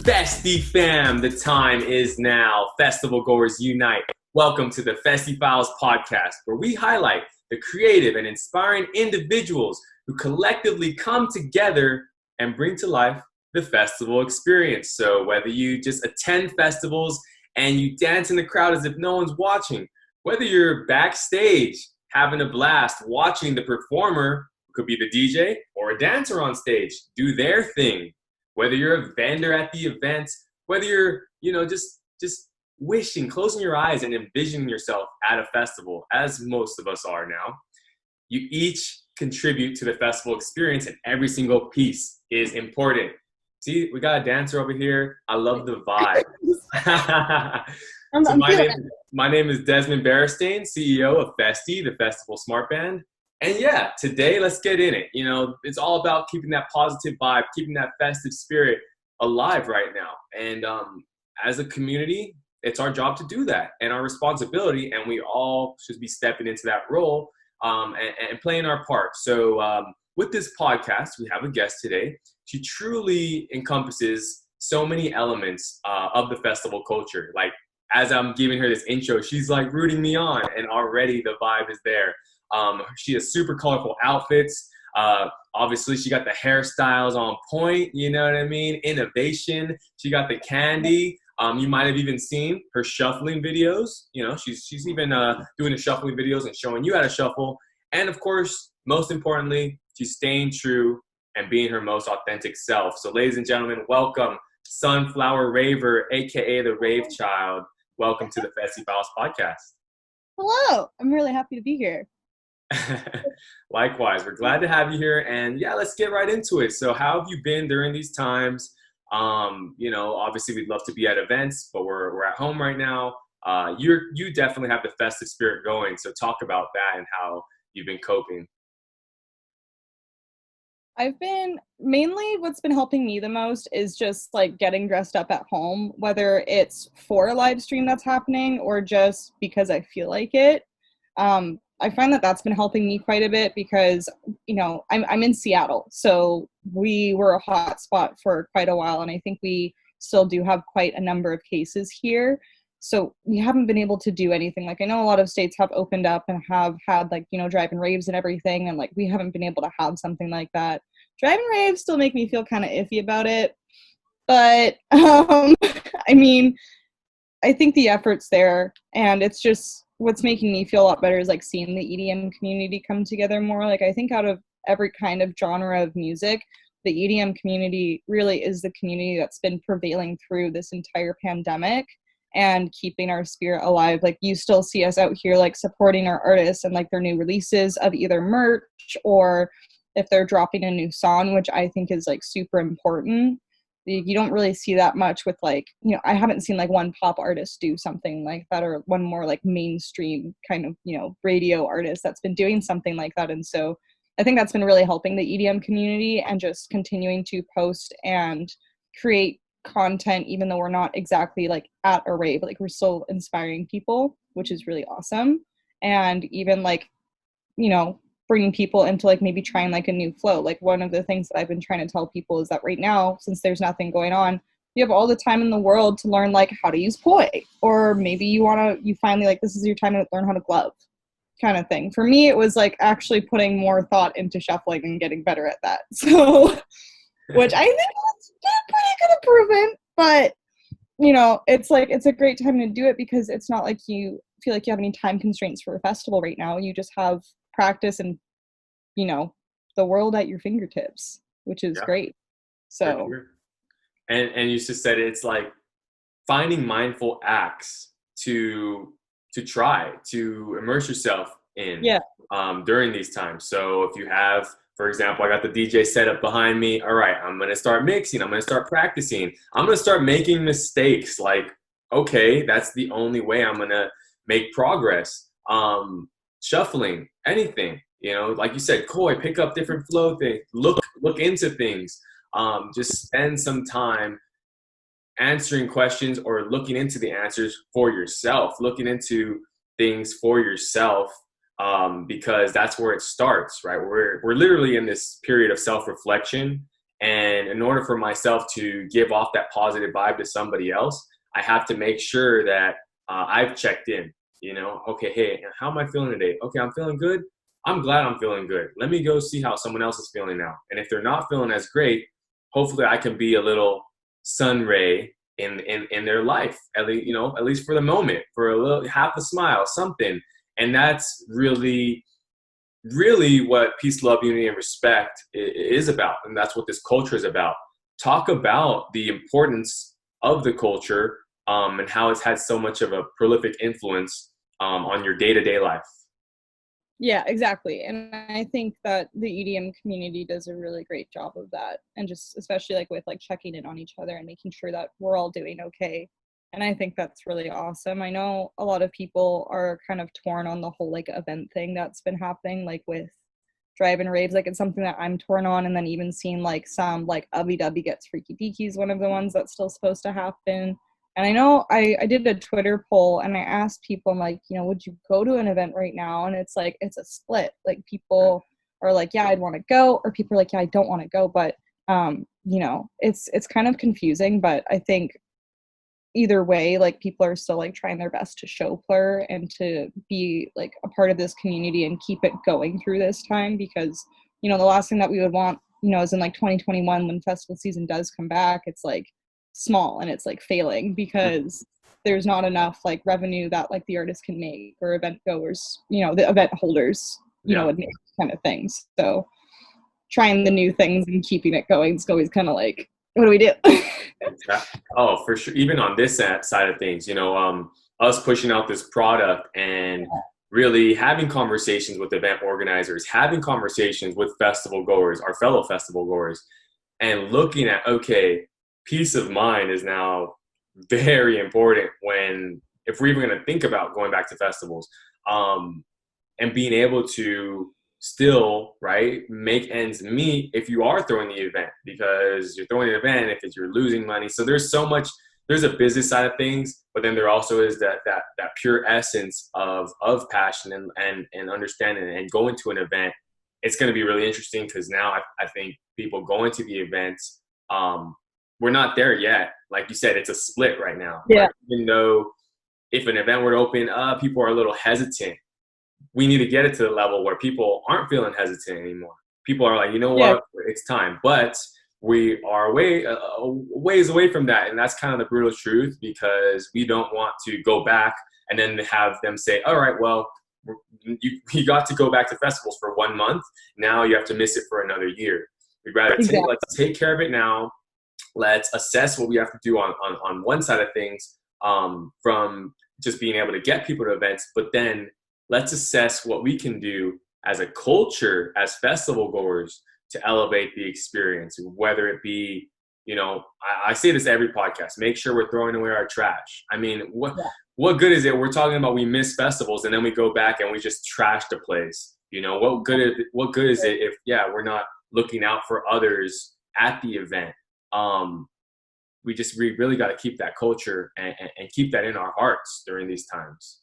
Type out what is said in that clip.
Festiie fam, the time is now. Festival goers unite. Welcome to the Festiie Files podcast, where we highlight the creative and inspiring individuals who collectively come together and bring to life the festival experience. So whether you just attend festivals and you dance in the crowd as if no one's watching, whether you're backstage having a blast watching the performer, who could be the DJ or a dancer on stage, do their thing, whether you're a vendor at the event, whether you're, just wishing, closing your eyes and envisioning yourself at a festival, as most of us are now, you each contribute to the festival experience, and every single piece is important. See, we got a dancer over here. I love the vibe. So my name is Desmond Beristain, CEO of Festiie, the Festival Smart Band. And yeah, today, let's get in it. It's all about keeping that positive vibe, keeping that festive spirit alive right now. And as a community, it's our job to do that and our responsibility. And we all should be stepping into that role and playing our part. So with this podcast, we have a guest today. She truly encompasses so many elements of the festival culture. Like, as I'm giving her this intro, she's like rooting me on, and already the vibe is there. She has super colorful outfits. Obviously, she got the hairstyles on point. You know what I mean? Innovation. She got the candy. You might have even seen her shuffling videos. She's even doing the shuffling videos and showing you how to shuffle. And of course, most importantly, she's staying true and being her most authentic self. So, ladies and gentlemen, welcome Sunflowerraver, aka the Rave Child. Welcome to the Festiie Files podcast. Hello. I'm really happy to be here. Likewise, we're glad to have you here, and yeah, let's get right into it. So how have you been during these times? Obviously we'd love to be at events, but we're at home right now. You definitely have the festive spirit going, so talk about that and how you've been coping. Mainly what's been helping me the most is just like getting dressed up at home, whether it's for a live stream that's happening or just because I feel like it. I find that that's been helping me quite a bit because, I'm in Seattle, so we were a hot spot for quite a while, and I think we still do have quite a number of cases here. So we haven't been able to do anything. Like, I know a lot of states have opened up and have had drive-in raves and everything, and we haven't been able to have something like that. Drive-in raves still make me feel kind of iffy about it, but I think the effort's there, and it's just what's making me feel a lot better is seeing the EDM community come together more. I think out of every kind of genre of music, the EDM community really is the community that's been prevailing through this entire pandemic and keeping our spirit alive. You still see us out here supporting our artists and their new releases of either merch or if they're dropping a new song, which I think is super important. You don't really see that much with I haven't seen one pop artist do something like that, or one more mainstream kind of radio artist that's been doing something like that. And so I think that's been really helping the EDM community and just continuing to post and create content, even though we're not exactly at a rave. We're still inspiring people, which is really awesome. And even bringing people into maybe trying a new flow. One of the things that I've been trying to tell people is that right now, since there's nothing going on, you have all the time in the world to learn how to use poi, or maybe you finally this is your time to learn how to glove, kind of thing. For me, it was actually putting more thought into shuffling and getting better at that. So, which I think is pretty good improvement, but it's a great time to do it because it's not you feel you have any time constraints for a festival right now. You just have practice and the world at your fingertips, which is great. So sure. And you just said it's finding mindful acts to try to immerse yourself in during these times. So if you have, for example, I got the DJ set up behind me. All right, I'm going to start mixing. I'm going to start practicing. I'm going to start making mistakes. Okay, that's the only way I'm going to make progress. Shuffling, anything, like you said, koi, pick up different flow things, look into things, just spend some time answering questions or looking into the answers for yourself, looking into things for yourself, because that's where it starts, right? We're literally in this period of self-reflection And in order for myself to give off that positive vibe to somebody else, I have to make sure that I've checked in. Okay, hey, how am I feeling today? Okay, I'm feeling good. I'm glad I'm feeling good. Let me go see how someone else is feeling now. And if they're not feeling as great, hopefully I can be a little sun ray in their life, at least for the moment, for a little half a smile, something. And that's really what peace, love, unity, and respect is about. And that's what this culture is about. Talk about the importance of the culture, and how it's had so much of a prolific influence on your day-to-day life. Yeah, exactly. And I think that the EDM community does a really great job of that. And just especially like with like checking in on each other and making sure that we're all doing okay. And I think that's really awesome. I know a lot of people are kind of torn on the whole like event thing that's been happening, like with drive-in raves. Like it's something that I'm torn on. And then even seeing like some like Ubby Dubby Gets Freaky Deaky is one of the ones that's still supposed to happen. And I know I did a Twitter poll and I asked people, I'm like, would you go to an event right now? And it's like, it's a split. Like people are like, yeah, I'd want to go. Or people are like, yeah, I don't want to go. But, it's kind of confusing. But I think either way, like people are still like trying their best to show plur and to be like a part of this community and keep it going through this time, because the last thing that we would want is in like 2021 when festival season does come back, it's like small and it's like failing because there's not enough like revenue that like the artists can make, or event goers, the event holders would make, kind of things. So trying the new things and keeping it going is always kind of like, what do we do? Oh, for sure. Even on this side of things, us pushing out this product and really having conversations with event organizers, having conversations with festival goers, our fellow festival goers, and looking at, okay, peace of mind is now very important if we're even going to think about going back to festivals, and being able to still, right, make ends meet if you are throwing the event, because you're throwing an event if you're losing money. So there's a business side of things, but then there also is that pure essence of passion and understanding and going to an event. It's going to be really interesting because now I think people going to the events, we're not there yet. Like you said, it's a split right now. Yeah. Right? Even though if an event were to open up, people are a little hesitant. We need to get it to the level where people aren't feeling hesitant anymore. People are like, what, it's time. But we are ways away from that. And that's kind of the brutal truth, because we don't want to go back and then have them say, all right, well, you got to go back to festivals for 1 month. Now you have to miss it for another year. We'd rather let's take care of it now. Let's assess what we have to do on one side of things, from just being able to get people to events, but then let's assess what we can do as a culture, as festival goers, to elevate the experience, whether it be, I say this every podcast, make sure we're throwing away our trash. I mean, what good is it? We're talking about we miss festivals and then we go back and we just trash the place. What good is it if, we're not looking out for others at the event? We really got to keep that culture and keep that in our hearts during these times.